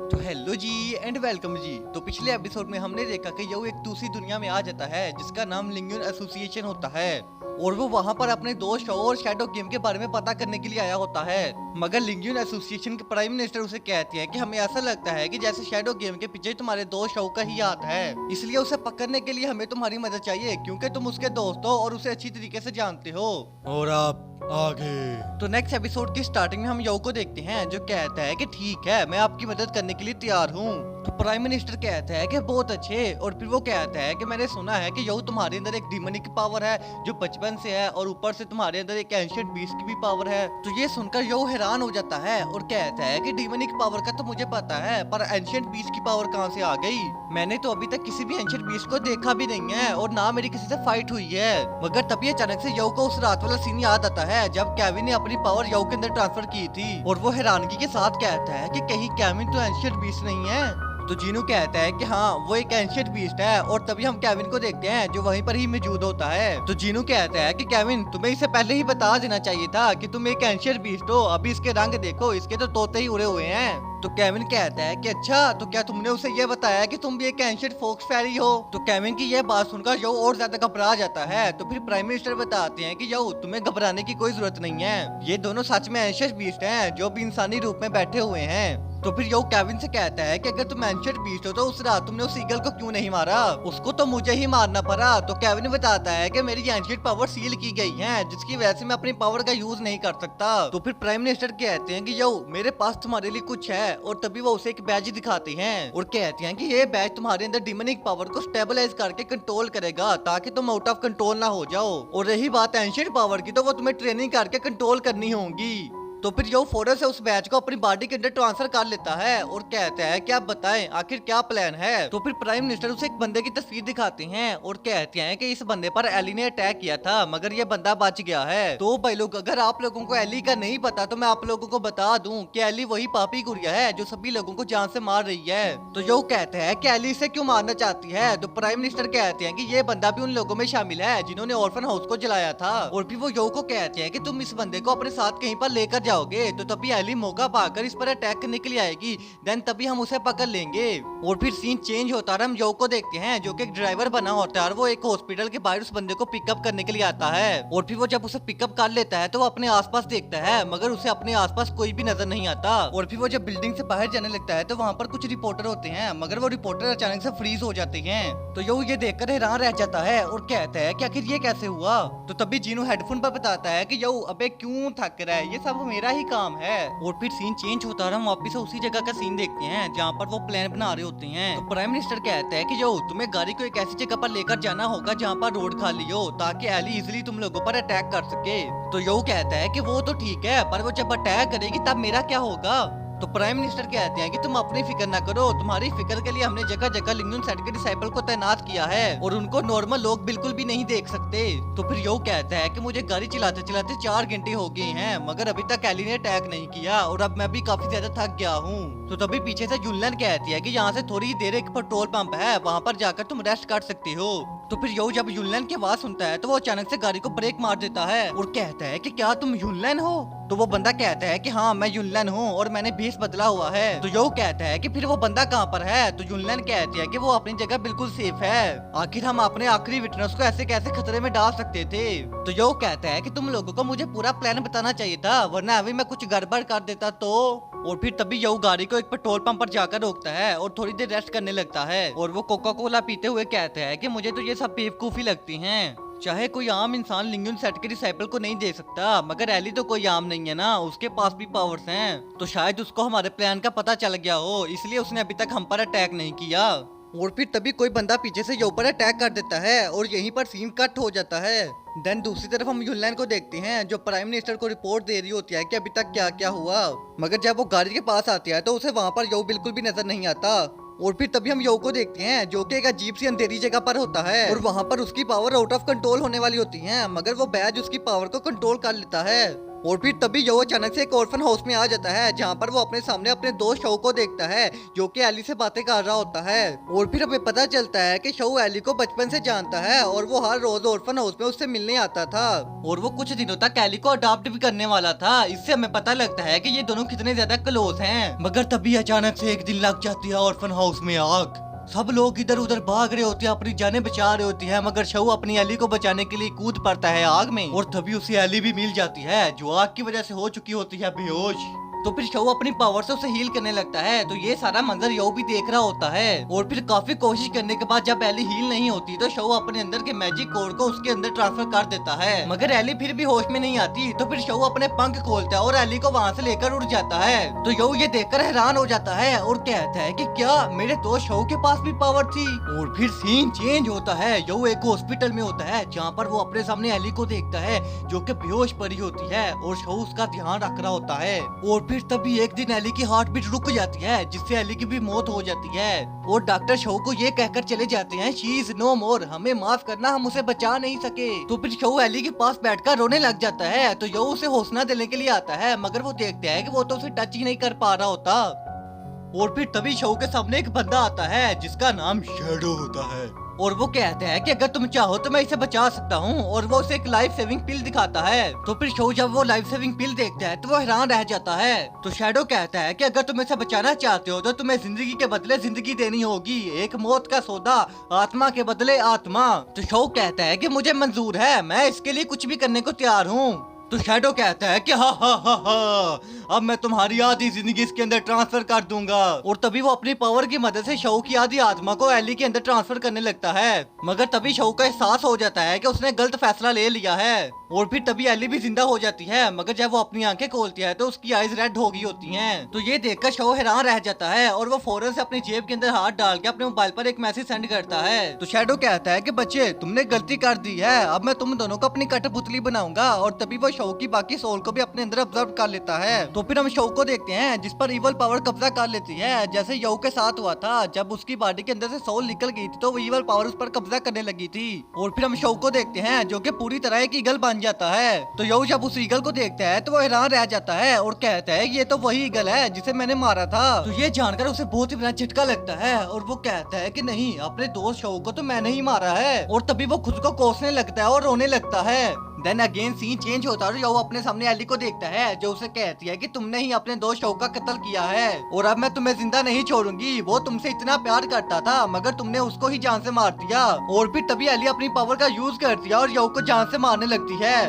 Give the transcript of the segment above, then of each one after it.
तो hello ji and welcome जी। तो पिछले एपिसोड में हमने देखा कि यो एक दूसरी दुनिया में आ जाता है जिसका नाम लिंगुन एसोसिएशन होता है और वो वहाँ पर अपने दोस्त और शैडो गेम के बारे में पता करने के लिए आया होता है। मगर लिंगुन एसोसिएशन के प्राइम मिनिस्टर उसे कहती है कि हमें ऐसा लगता है कि जैसे शैडो गेम के पीछे तुम्हारे दोस्त शो का ही हाथ है, इसलिए उसे पकड़ने के लिए हमें तुम्हारी मदद चाहिए क्योंकि तुम उसके दोस्त हो और उसे अच्छी तरीके से जानते हो। और आप आगे। तो नेक्स्ट एपिसोड की स्टार्टिंग में हम यो को देखते हैं जो कहता है कि ठीक है मैं आपकी मदद करने के लिए तैयार हूँ। तो प्राइम मिनिस्टर कहता है कि बहुत अच्छे, और फिर वो कहता है कि मैंने सुना है कि यो तुम्हारे अंदर एक डिमोनिक पावर है जो बचपन से है और ऊपर से तुम्हारे अंदर एक एंशिएंट बीस्ट की भी पावर है। तो ये सुनकर यो हैरान हो जाता है और कहता है कि डिमोनिक पावर का तो मुझे पता है पर एंशिएंट बीस्ट की पावर कहाँ से आ गई। मैंने तो अभी तक किसी भी एंशिएंट बीस्ट को देखा भी नहीं है और ना मेरी किसी से फाइट हुई है। मगर तभी अचानक से यो को उस रात वाला सीन याद आता है जब केविन ने अपनी पावर यो के अंदर ट्रांसफर की थी और वो हैरानगी के साथ कहता है कि कहीं केविन तो एंशिएंट बीस्ट नहीं है। तो जीनू कहता है कि हाँ वो एक एंशिएंट बीस्ट है और तभी हम केविन को देखते हैं जो वहीं पर ही मौजूद होता है। तो जीनू कहता है कि केविन तुम्हें इसे पहले ही बता देना चाहिए था कि तुम एक एंशिएंट बीस्ट हो, अभी इसके रंग देखो, इसके तो तोते ही उड़े हुए हैं। तो केविन कहता है कि अच्छा तो क्या तुमने उसे ये बताया कि तुम भी एक एंशिएंट फोक्स फेरी हो। तो केविन की यह बात सुनकर यो और ज्यादा घबरा जाता है। तो फिर प्राइम मिनिस्टर बताते हैं कि यो तुम्हें घबराने की कोई जरूरत नहीं है, ये दोनों सच में एंशिएंट बीस्ट हैं जो भी इंसानी रूप में बैठे हुए हैं। तो फिर यो केविन से कहता है कि अगर तुम एंशिएंट बीस्ट हो तो उस रात तुमने उस ईगल को क्यों नहीं मारा, उसको तो मुझे ही मारना पड़ा। तो केविन बताता है कि मेरी एंशिएंट पावर सील की गई है जिसकी वजह से मैं अपनी पावर का यूज नहीं कर सकता। तो फिर प्राइम मिनिस्टर कहते हैं कि यो मेरे पास तुम्हारे लिए कुछ है और तभी वो उसे एक बैज दिखाते हैं और कहते हैं कि ये बैज तुम्हारे अंदर डिमोनिक पावर को स्टेबलाइज करके कंट्रोल करेगा ताकि तुम आउट ऑफ कंट्रोल ना हो जाओ। और रही बात एंशिएंट पावर की तो वो तुम्हें ट्रेनिंग करके कंट्रोल करनी होगी। तो फिर यो फौरन से उस बैच को अपनी बॉडी के अंदर ट्रांसफर कर लेता है और कहता है कि आप बताएं आखिर क्या प्लान है। तो फिर प्राइम मिनिस्टर उसे एक बंदे की तस्वीर दिखाते हैं और कहते हैं कि इस बंदे पर एली ने अटैक किया था मगर ये बंदा बच गया है। तो भाई लोग अगर आप लोगों को एली का नहीं पता तो मैं आप लोगों को बता दूं कि एली वही पापी गुड़िया है जो सभी लोगों को जान से मार रही है। तो यो कहता है कि एली इसे क्यों मारना चाहती है। तो प्राइम मिनिस्टर कहते हैं कि ये बंदा भी उन लोगों में शामिल है जिन्होंने ऑर्फन हाउस को जलाया था। और फिर वो यो को कहते हैं कि तुम इस बंदे को अपने साथ कहीं पर लेकर जाओगे तो तभी एली मौका पाकर इस पर अटैक करने के लिए आएगी, देन तभी हम उसे पकड़ लेंगे। और फिर सीन चेंज होता है, हम यो को देखते हैं जो कि एक ड्राइवर बना होता है और वो एक हॉस्पिटल के बाहर उस बंदे को पिकअप करने के लिए आता है। और फिर वो जब उसे पिकअप कर लेता है तो वो अपने आसपास देखता है मगर उसे अपने आसपास कोई भी नजर नहीं आता। और फिर वो जब बिल्डिंग से बाहर जाने लगता है तो वहाँ पर कुछ रिपोर्टर होते हैं मगर वो रिपोर्टर अचानक से फ्रीज हो जाते हैं। तो यो ये देखकर हैरान रह जाता है और कहता है कि आखिर ये कैसे हुआ। तो तभी जीनू हेडफोन पर बताता है कि यो अबे क्यों थक रहा है, ये सब मेरा ही काम है। और फिर सीन चेंज होता है, हम वापस उसी जगह का सीन देखते हैं जहाँ पर वो प्लान बना रहे होते हैं। तो प्राइम मिनिस्टर कहता है कि जो तुम्हें गाड़ी को एक ऐसी जगह पर लेकर जाना होगा जहाँ पर रोड खाली हो ताकि एली इजिली तुम लोगों पर अटैक कर सके। तो यो कहता है कि वो तो ठीक है पर वो जब अटैक करेगी तब मेरा क्या होगा। तो प्राइम मिनिस्टर कहते हैं कि तुम अपनी फिक्र ना करो, तुम्हारी फिक्र के लिए हमने जगह जगह लिंगुन सेट के डिसाइपल को तैनात किया है और उनको नॉर्मल लोग बिल्कुल भी नहीं देख सकते। तो फिर यो कहता है कि मुझे गाड़ी चलाते चलाते 4 घंटे हो गए हैं मगर अभी तक एली ने अटैक नहीं किया और अब मैं भी काफी ज्यादा थक गया हूँ। तो तभी पीछे से जुल्लन कहती है कि यहाँ से थोड़ी ही देर एक पेट्रोल पंप है, वहाँ पर जाकर तुम रेस्ट कर सकते हो। तो फिर यो जब युनलैन की आवाज सुनता है तो वो अचानक से गाड़ी को ब्रेक मार देता है और कहता है कि क्या तुम युनलैन हो। तो वो बंदा कहता है कि हाँ मैं युनलैन हूँ और मैंने भेष बदला हुआ है। तो यो कहता है कि फिर वो बंदा कहाँ पर है। तो युनलैन कहती है कि वो अपनी जगह बिल्कुल सेफ है, आखिर हम अपने आखिरी विटनेस को ऐसे कैसे खतरे में डाल सकते थे। तो यो कहता है कि तुम लोगों को मुझे पूरा प्लान बताना चाहिए था वरना अभी मैं कुछ गड़बड़ कर देता तो। और फिर तभी यो गाड़ी को एक पेट्रोल पंप पर जाकर रोकता है और थोड़ी देर रेस्ट करने लगता है और वो कोका कोला पीते हुए कहता है कि मुझे तो ये सब बेवकूफी लगती हैं, चाहे कोई आम इंसान लिंगुन सेट के डिसाइपल को नहीं दे सकता मगर एली तो कोई आम नहीं है ना, उसके पास भी पावर्स हैं। तो शायद उसको हमारे प्लान का पता चल गया हो इसलिए उसने अभी तक हम पर अटैक नहीं किया। और फिर तभी कोई बंदा पीछे से यो पर अटैक कर देता है और यहीं पर सीन कट हो जाता है। देन दूसरी तरफ हम युनलैन को देखते हैं जो प्राइम मिनिस्टर को रिपोर्ट दे रही होती है कि अभी तक क्या क्या हुआ, मगर जब वो गाड़ी के पास आती है तो उसे वहाँ पर यो बिल्कुल भी नजर नहीं आता। और फिर तभी हम यो को देखते हैं जो कि एक अजीब सी अंधेरी जगह पर होता है और वहाँ पर उसकी पावर आउट ऑफ कंट्रोल होने वाली होती है मगर वो बैज उसकी पावर को कंट्रोल कर लेता है। और फिर तभी यो अचानक से एक ऑर्फन हाउस में आ जाता है जहाँ पर वो अपने सामने अपने दोस्त शो को देखता है जो कि एली से बातें कर रहा होता है। और फिर हमें पता चलता है कि शो एली को बचपन से जानता है और वो हर रोज ऑर्फन हाउस में उससे मिलने आता था और वो कुछ दिनों तक एली को अडॉप्ट भी करने वाला था। इससे हमें पता लगता है कि ये दोनों कितने ज्यादा क्लोज हैं। मगर तभी अचानक से एक दिन लग जाती है ऑर्फन हाउस में आग। सब लोग इधर उधर भाग रहे होते हैं, अपनी जानें बचा रहे होती हैं, मगर शव अपनी एली को बचाने के लिए कूद पड़ता है आग में और तभी उसे एली भी मिल जाती है जो आग की वजह से हो चुकी होती है बेहोश। तो फिर शव अपनी पावर से उसे हील करने लगता है। तो ये सारा मंजर यो भी देख रहा होता है और फिर काफी कोशिश करने के बाद जब एली हील नहीं होती तो शव अपने अंदर के मैजिक कोड को उसके अंदर ट्रांसफर कर देता है, मगर एली फिर भी होश में नहीं आती। तो फिर शव अपने पंख खोलता है और एली को वहाँ से लेकर उड़ जाता है। तो यो ये देखकर हैरान हो जाता है और कहता है कि क्या मेरे दोस्त शव के पास भी पावर थी। और फिर सीन चेंज होता है। यो एक हॉस्पिटल में होता है जहाँ पर वो अपने सामने एली को देखता है जो कि बेहोश पड़ी होती है और शव उसका ध्यान रख रहा होता है। और फिर तभी एक दिन एली की हार्ट बीट रुक जाती है जिससे एली की भी मौत हो जाती है और डॉक्टर शो को ये कहकर चले जाते हैं शी इज नो मोर, हमें माफ करना, हम उसे बचा नहीं सके। तो फिर शो एली के पास बैठकर रोने लग जाता है। तो यो उसे हौसला देने के लिए आता है मगर वो देखते हैं कि वो तो उसे टच ही नहीं कर पा रहा होता। और फिर तभी शो के सामने एक बंदा आता है जिसका नाम शेडो होता है और वो कहता है कि अगर तुम चाहो तो मैं इसे बचा सकता हूँ और वो उसे एक लाइफ सेविंग पिल दिखाता है। तो फिर शो जब वो लाइफ सेविंग पिल देखता है तो वो हैरान रह जाता है। तो शैडो कहता है कि अगर तुम इसे बचाना चाहते हो तो तुम्हें जिंदगी के बदले जिंदगी देनी होगी, एक मौत का सौदा, आत्मा के बदले आत्मा। तो शो कहता है कि मुझे मंजूर है, मैं इसके लिए कुछ भी करने को तैयार हूँ। तो शैडो कहता है कि हा, अब मैं तुम्हारी आधी जिंदगी इसके अंदर ट्रांसफर कर दूंगा। और तभी वो अपनी पावर की मदद से शव की आधी आत्मा को एली के अंदर ट्रांसफर करने लगता है, मगर तभी शव को एहसास हो जाता है कि उसने गलत फैसला ले लिया है। और फिर तभी एली भी जिंदा हो जाती है, मगर जब वो अपनी आंखें खोलती है तो उसकी आईज रेड हो गई होती हैं। तो ये देखकर शव हैरान रह जाता है और वो फौरन से अपनी जेब के अंदर हाथ डाल के अपने मोबाइल पर एक मैसेज सेंड करता है। तो शैडो कहता है कि बच्चे तुमने गलती कर दी है, अब मैं तुम दोनों को अपनी कठपुतली बनाऊंगा। और तभी वो शव की बाकी सोल को भी अपने अंदर ऑब्जर्व कर लेता है। तो फिर हम शव को देखते हैं जिस पर इवल पावर कब्जा कर लेती है, जैसे यो के साथ हुआ था जब उसकी बॉडी के अंदर से सोल निकल गई थी तो वो इवल पावर उस पर कब्जा करने लगी थी। और फिर हम शव को देखते हैं जो कि पूरी तरह एक ईगल बन जाता है। तो यो जब उस ईगल को देखता है तो वो हैरान रह जाता है और कहता है ये तो वही ईगल है जिसे मैंने मारा था। तो ये जानकर उसे बहुत ही बड़ा झटका लगता है और वो कहता है कि नहीं, अपने दोस्त शव को तो मैंने ही मारा है। और तभी वो खुद को कोसने लगता है और रोने लगता है। देन अगेन सीन चेंज होता है और यो अपने सामने एली को देखता है जो उसे कहती है कि तुमने ही अपने दोस्त शव का कत्ल किया है और अब मैं तुम्हें जिंदा नहीं छोड़ूंगी। वो तुमसे इतना प्यार करता था मगर तुमने उसको ही जान से मार दिया। और फिर तभी एली अपनी पावर का यूज करती है और यो को जान से मारने लगती है।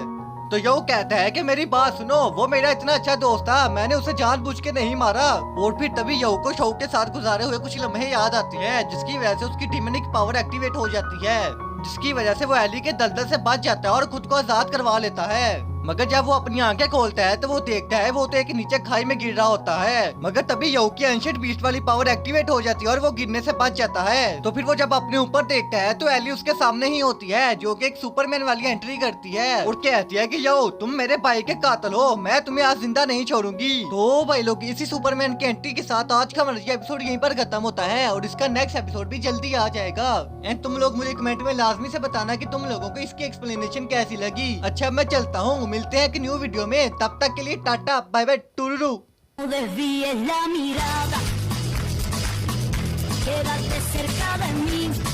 तो यो कहता है कि मेरी बात सुनो, वो मेरा इतना अच्छा दोस्त था, मैंने उसे जानबूझ के नहीं मारा। और फिर तभी यो को शव के साथ गुजारे हुए कुछ लम्हे याद आती है जिसकी वजह से उसकी डिमोनिक पावर एक्टिवेट हो जाती है, जिसकी वजह से वो एली के दलदल से बच जाता है और खुद को आजाद करवा लेता है। मगर जब वो अपनी आंखें खोलता है तो वो देखता है वो तो एक नीचे खाई में गिर रहा होता है। मगर तभी यो की एंशिएंट बीस्ट वाली पावर एक्टिवेट हो जाती है और वो गिरने से बच जाता है। तो फिर वो जब अपने ऊपर देखता है तो एली उसके सामने ही होती है जो कि एक सुपरमैन वाली एंट्री करती है और कहती है कि यो तुम मेरे भाई के कातिल हो, मैं तुम्हें आज जिंदा नहीं छोड़ूंगी। तो भाई लोग इसी सुपरमैन की एंट्री के साथ आज का मनर्जी एपिसोड यहीं पर खत्म होता है और इसका नेक्स्ट एपिसोड भी जल्दी आ जाएगा। एंड तुम लोग मुझे कमेंट में लाजमी से बताना कि तुम लोगों को इसकी एक्सप्लेनेशन कैसी लगी। अच्छा मैं चलता हूँ, मिलते हैं एक न्यू वीडियो में, तब तक के लिए टाटा बाय बाय टुरुरु। Desvíes la mirada, quédate cerca de mí.